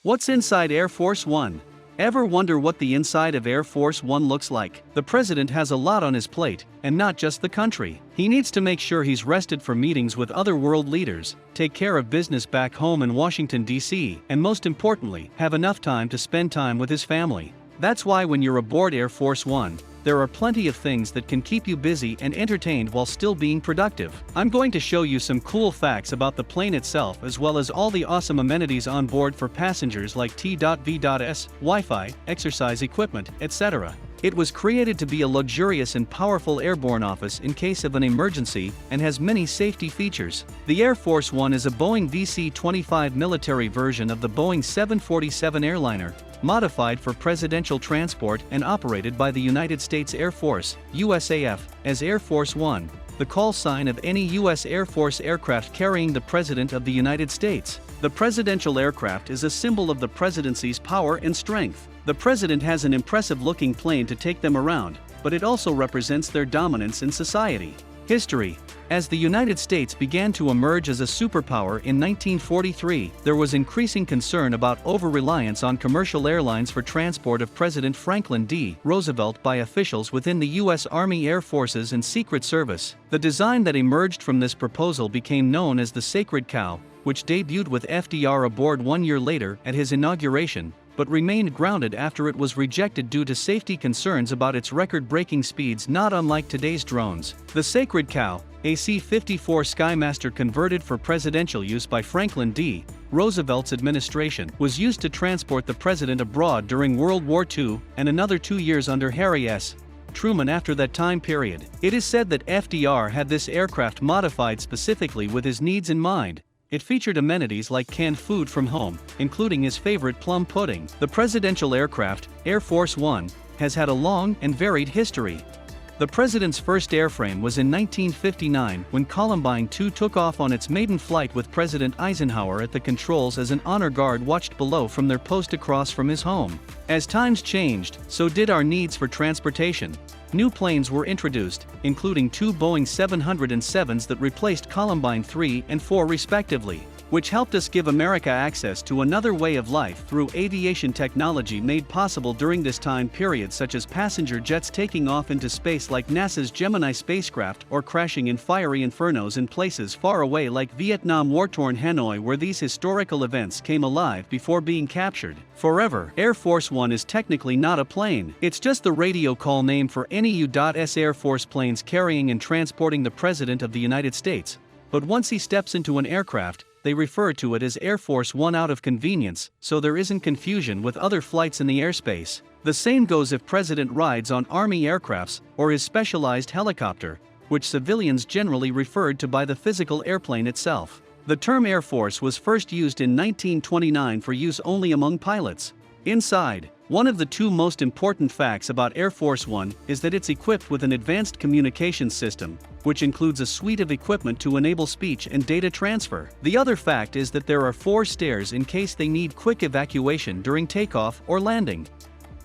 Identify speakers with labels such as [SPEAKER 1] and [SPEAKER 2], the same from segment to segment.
[SPEAKER 1] What's inside Air Force One? Ever wonder what the inside of Air Force One looks like? The president has a lot on his plate, and not just the country. He needs to make sure he's rested for meetings with other world leaders, take care of business back home in Washington, D.C., and most importantly, have enough time to spend time with his family. That's why when you're aboard Air Force One, there are plenty of things that can keep you busy and entertained while still being productive. I'm going to show you some cool facts about the plane itself as well as all the awesome amenities on board for passengers like T.V.S, Wi-Fi, exercise equipment, etc. It was created to be a luxurious and powerful airborne office in case of an emergency and has many safety features. The Air Force One is a Boeing DC-25 military version of the Boeing 747 airliner, modified for presidential transport and operated by the United States Air Force, USAF, as Air Force One, the call sign of any U.S. Air Force aircraft carrying the President of the United States. The presidential aircraft is a symbol of the presidency's power and strength. The president has an impressive-looking plane to take them around, but it also represents their dominance in society. History. As the United States began to emerge as a superpower in 1943, there was increasing concern about over-reliance on commercial airlines for transport of President Franklin D. Roosevelt by officials within the U.S. Army Air Forces and Secret Service. The design that emerged from this proposal became known as the Sacred Cow, which debuted with FDR aboard 1 year later at his inauguration, but remained grounded after it was rejected due to safety concerns about its record-breaking speeds not unlike today's drones. The Sacred Cow, a C-54 Skymaster converted for presidential use by Franklin D. Roosevelt's administration, was used to transport the president abroad during World War II and another 2 years under Harry S. Truman after that time period. It is said that FDR had this aircraft modified specifically with his needs in mind. It featured amenities like canned food from home, including his favorite plum pudding. The presidential aircraft, Air Force One, has had a long and varied history. The president's first airframe was in 1959 when Columbine II took off on its maiden flight with President Eisenhower at the controls as an honor guard watched below from their post across from his home. As times changed, so did our needs for transportation. New planes were introduced, including 2 Boeing 707s that replaced Columbine 3 and 4 respectively, which helped us give America access to another way of life through aviation technology made possible during this time period, such as passenger jets taking off into space like NASA's Gemini spacecraft or crashing in fiery infernos in places far away like Vietnam war-torn Hanoi, where these historical events came alive before being captured forever. Air Force One is technically not a plane. It's just the radio call name for any U.S. Air Force planes carrying and transporting the President of the United States. But once he steps into an aircraft, they refer to it as Air Force One out of convenience, so there isn't confusion with other flights in the airspace. The same goes if President rides on Army aircrafts or his specialized helicopter, which civilians generally referred to by the physical airplane itself. The term Air Force was first used in 1929 for use only among pilots. Inside, one of the 2 most important facts about Air Force One is that it's equipped with an advanced communications system, which includes a suite of equipment to enable speech and data transfer. The other fact is that there are 4 stairs in case they need quick evacuation during takeoff or landing.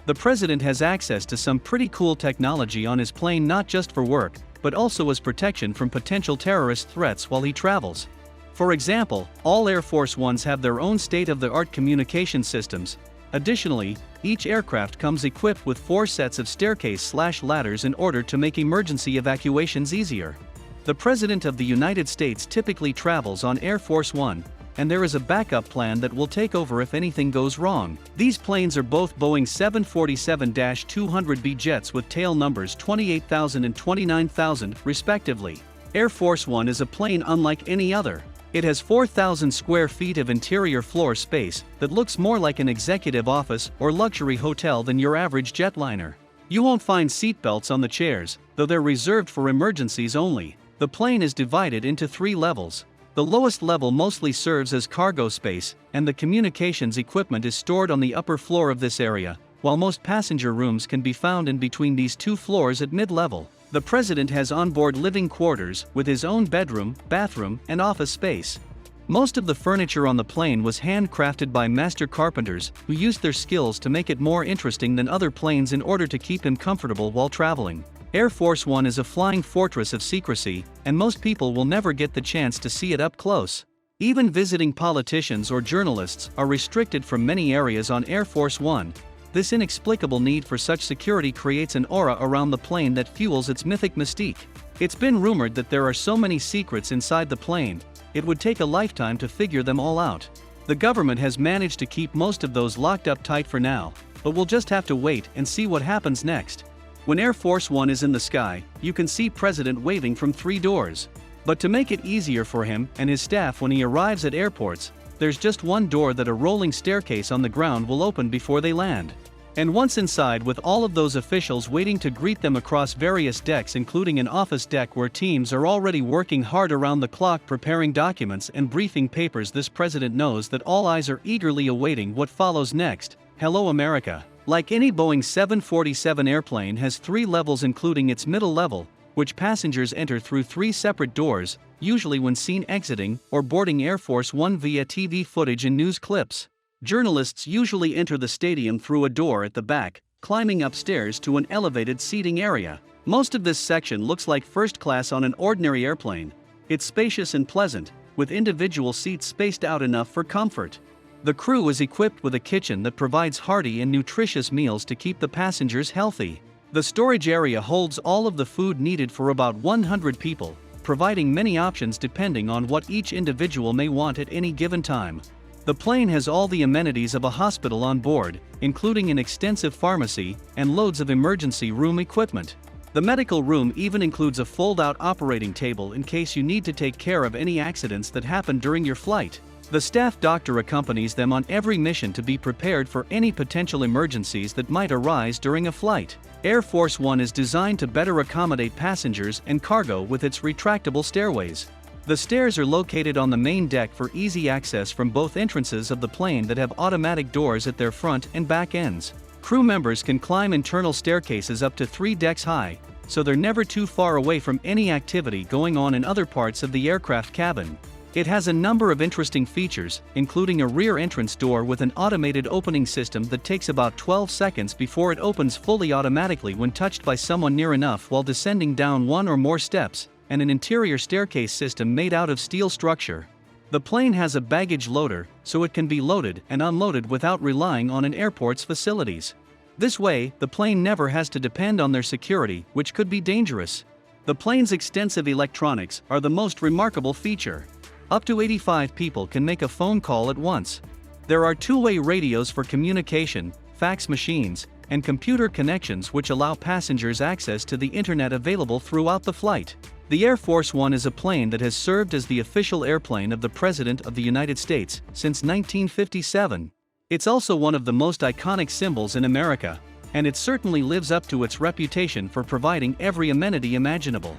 [SPEAKER 1] The president has access to some pretty cool technology on his plane, not just for work, but also as protection from potential terrorist threats while he travels. For example, all Air Force Ones have their own state-of-the-art communication systems. Additionally, each aircraft comes equipped with 4 sets of staircase/ladders in order to make emergency evacuations easier. The President of the United States typically travels on Air Force One, and there is a backup plan that will take over if anything goes wrong. These planes are both Boeing 747-200B jets with tail numbers 28,000 and 29,000, respectively. Air Force One is a plane unlike any other. It has 4,000 square feet of interior floor space that looks more like an executive office or luxury hotel than your average jetliner. You won't find seatbelts on the chairs, though they're reserved for emergencies only. The plane is divided into 3 levels. The lowest level mostly serves as cargo space, and the communications equipment is stored on the upper floor of this area, while most passenger rooms can be found in between these 2 floors at mid-level. The president has onboard living quarters with his own bedroom, bathroom, and office space. Most of the furniture on the plane was handcrafted by master carpenters who used their skills to make it more interesting than other planes in order to keep him comfortable while traveling. Air Force One is a flying fortress of secrecy, and most people will never get the chance to see it up close. Even visiting politicians or journalists are restricted from many areas on Air Force One. This inexplicable need for such security creates an aura around the plane that fuels its mythic mystique. It's been rumored that there are so many secrets inside the plane, it would take a lifetime to figure them all out. The government has managed to keep most of those locked up tight for now, but we'll just have to wait and see what happens next. When Air Force One is in the sky, you can see President waving from 3 doors. But to make it easier for him and his staff when he arrives at airports, there's just one door that a rolling staircase on the ground will open before they land. And once inside, with all of those officials waiting to greet them across various decks, including an office deck where teams are already working hard around the clock preparing documents and briefing papers, this president knows that all eyes are eagerly awaiting what follows next. Hello America. Like any Boeing 747 airplane has 3 levels, including its middle level, which passengers enter through 3 separate doors, usually when seen exiting or boarding Air Force One via TV footage and news clips. Journalists usually enter the stadium through a door at the back, climbing upstairs to an elevated seating area. Most of this section looks like first class on an ordinary airplane. It's spacious and pleasant, with individual seats spaced out enough for comfort. The crew is equipped with a kitchen that provides hearty and nutritious meals to keep the passengers healthy. The storage area holds all of the food needed for about 100 people, providing many options depending on what each individual may want at any given time. The plane has all the amenities of a hospital on board, including an extensive pharmacy and loads of emergency room equipment. The medical room even includes a fold-out operating table in case you need to take care of any accidents that happen during your flight. The staff doctor accompanies them on every mission to be prepared for any potential emergencies that might arise during a flight. Air Force One is designed to better accommodate passengers and cargo with its retractable stairways. The stairs are located on the main deck for easy access from both entrances of the plane that have automatic doors at their front and back ends. Crew members can climb internal staircases up to 3 decks high, so they're never too far away from any activity going on in other parts of the aircraft cabin. It has a number of interesting features, including a rear entrance door with an automated opening system that takes about 12 seconds before it opens fully automatically when touched by someone near enough while descending down 1 or more steps, and an interior staircase system made out of steel structure. The plane has a baggage loader, so it can be loaded and unloaded without relying on an airport's facilities. This way, the plane never has to depend on their security, which could be dangerous. The plane's extensive electronics are the most remarkable feature. Up to 85 people can make a phone call at once. There are 2-way radios for communication, fax machines, and computer connections which allow passengers access to the internet available throughout the flight. The Air Force One is a plane that has served as the official airplane of the President of the United States since 1957. It's also one of the most iconic symbols in America, and it certainly lives up to its reputation for providing every amenity imaginable.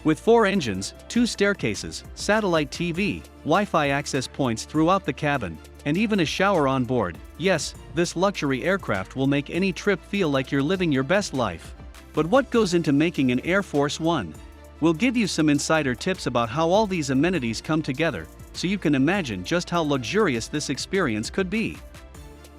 [SPEAKER 1] With 4 engines, 2 staircases, satellite TV, Wi-Fi access points throughout the cabin, and even a shower on board, yes, this luxury aircraft will make any trip feel like you're living your best life. But what goes into making an Air Force One? We'll give you some insider tips about how all these amenities come together, so you can imagine just how luxurious this experience could be.